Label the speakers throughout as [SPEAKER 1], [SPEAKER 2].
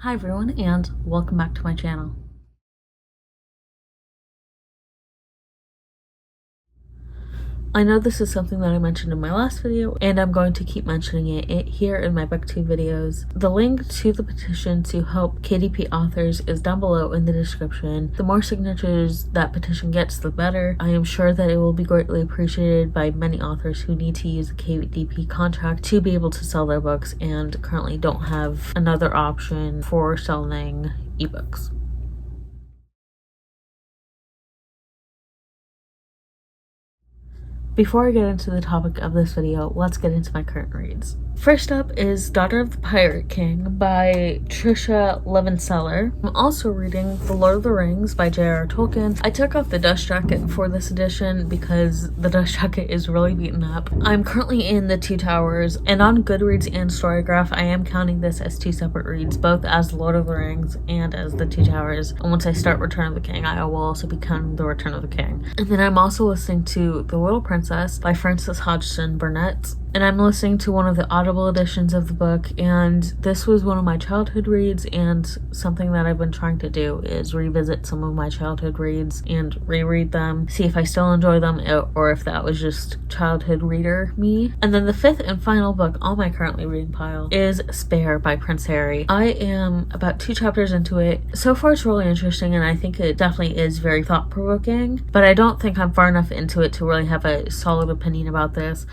[SPEAKER 1] Hi everyone, and welcome back to my channel. I know this is something that I mentioned in my last video, and I'm going to keep mentioning it here in my booktube videos. The link to the petition to help KDP authors is down below in the description. The more signatures that petition gets, the better. I am sure that it will be greatly appreciated by many authors who need to use the KDP contract to be able to sell their books and currently don't have another option for selling ebooks. Before I get into the topic of this video, let's get into my current reads. First up is Daughter of the Pirate King by Trisha Levenseller. I'm also reading The Lord of the Rings by J.R.R. Tolkien. I took off the dust jacket for this edition because the dust jacket is really beaten up. I'm currently in The Two Towers, and on Goodreads and Storygraph, I am counting this as two separate reads, both as The Lord of the Rings and as The Two Towers. And once I start Return of the King, I will also be counting The Return of the King. And then I'm also listening to The Little Princess by Frances Hodgson Burnett. And I'm listening to one of the Audible editions of the book, and this was one of my childhood reads, and something that I've been trying to do is revisit some of my childhood reads and reread them, see if I still enjoy them or if that was just childhood reader me. And then the fifth and final book on my currently reading pile is Spare by Prince Harry. I am about 2 chapters into it. So far it's really interesting, and I think it definitely is very thought-provoking, but I don't think I'm far enough into it to really have a solid opinion about this.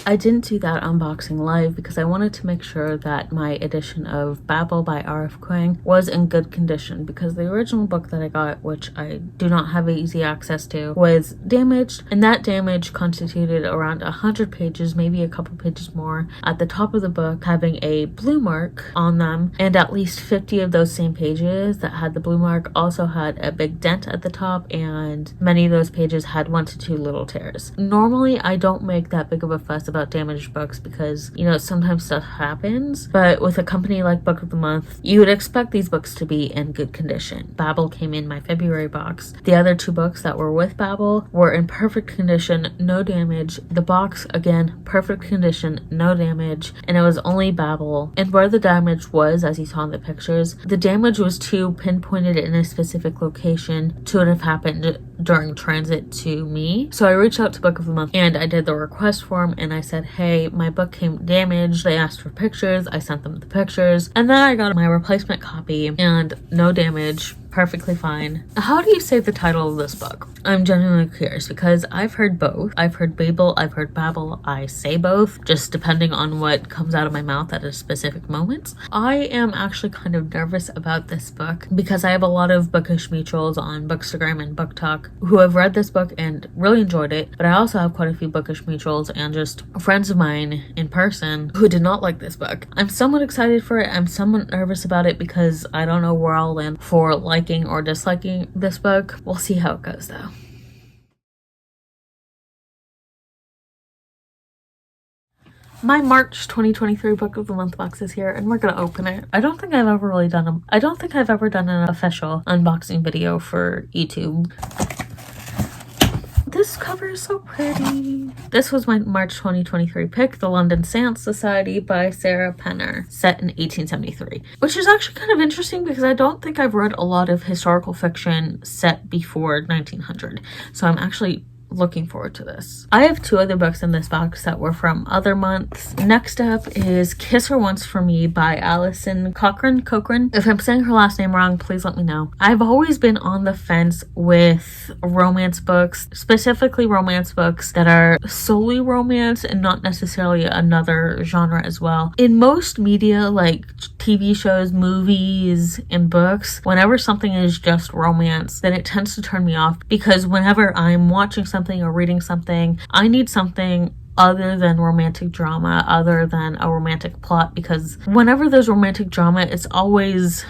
[SPEAKER 1] I didn't do that unboxing live because I wanted to make sure that my edition of Babel by R.F. Kuang was in good condition, because the original book that I got, which I do not have easy access to, was damaged, and that damage constituted around 100 pages, maybe a couple pages more, at the top of the book having a blue mark on them, and at least 50 of those same pages that had the blue mark also had a big dent at the top, and many of those pages had 1 to 2 little tears. Normally I don't make that big of a fuss about damaged books because, you know, sometimes stuff happens, but with a company like Book of the Month, you would expect these books to be in good condition. Babel came in my February box. The other 2 books that were with Babel were in perfect condition, no damage. The box, again, perfect condition, no damage, and it was only Babel. And where the damage was, as you saw in the pictures, the damage was too pinpointed in a specific location to have happened during transit to me. So I reached out to Book of the Month and I did the request form, and I said, hey, my book came damaged. They asked for pictures. I sent them the pictures, and then I got my replacement copy and no damage. Perfectly fine. How do you say the title of this book? I'm genuinely curious because I've heard both. I've heard Babel, I've heard Babel. I say both, just depending on what comes out of my mouth at a specific moment. I am actually kind of nervous about this book because I have a lot of bookish mutuals on Bookstagram and Book Talk who have read this book and really enjoyed it, but I also have quite a few bookish mutuals and just friends of mine in person who did not like this book. I'm somewhat excited for it. I'm somewhat nervous about it because I don't know where I'll land for liking or disliking this book. We'll see how it goes though. My March 2023 Book of the Month box is here, and we're gonna open it. I don't think I've ever done an official unboxing video for YouTube. This cover is so pretty. This was my March 2023 pick, The London Seance Society by Sarah Penner, set in 1873, which is actually kind of interesting because I don't think I've read a lot of historical fiction set before 1900, so I'm actually looking forward to this. I have 2 other books in this box that were from other months. Next up is Kiss Her Once for Me by Alison Cochrun. If I'm saying her last name wrong, please let me know. I've always been on the fence with romance books, specifically romance books that are solely romance and not necessarily another genre as well. In most media, like TV shows, movies, and books, whenever something is just romance, then it tends to turn me off because whenever I'm watching something or reading something, I need something other than romantic drama, other than a romantic plot, because whenever there's romantic drama, it always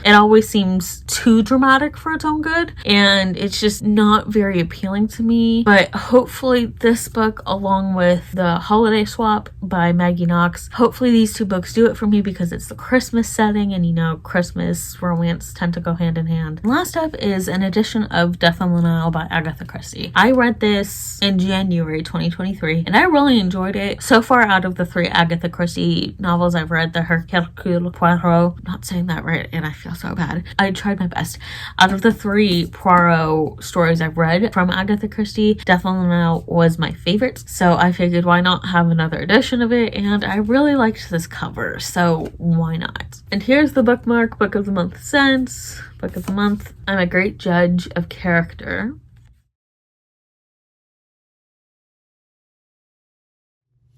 [SPEAKER 1] seems too dramatic for its own good, and it's just not very appealing to me. But hopefully this book, along with The Holiday Swap by Maggie Knox, hopefully these two books do it for me, because it's the Christmas setting, and you know, Christmas romance tend to go hand in hand. And last up is an edition of Death on the Nile by Agatha Christie. I read this in January 2023, and I really enjoyed it. So far, out of the 3 Agatha Christie novels I've read, the Hercule Poirot, I'm not saying that right, and I feel so bad. I tried my best. Out of the 3 Poirot stories I've read from Agatha Christie, Death on the Nile was my favorite, so I figured why not have another edition of it, and I really liked this cover, so why not? And here's the bookmark, Book of the Month Sense. Book of the Month. I'm a great judge of character.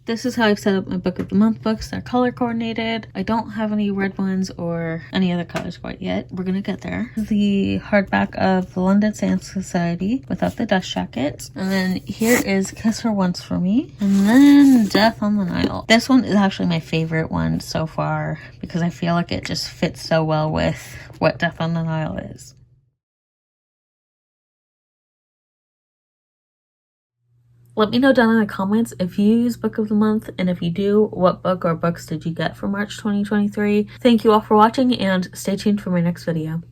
[SPEAKER 1] This is how I've set up my Book of the Month books. They're color coordinated. I don't have any red ones or any other colors quite yet. We're gonna get there. The hardback of the London Seance Society without the dust jacket. And then here is Kiss Her Once for Me. And then Death on the Nile. This one is actually my favorite one so far, because I feel like it just fits so well with what Death on the Nile is. Let me know down in the comments if you use Book of the Month, and if you do, what book or books did you get for March 2023? Thank you all for watching, and stay tuned for my next video.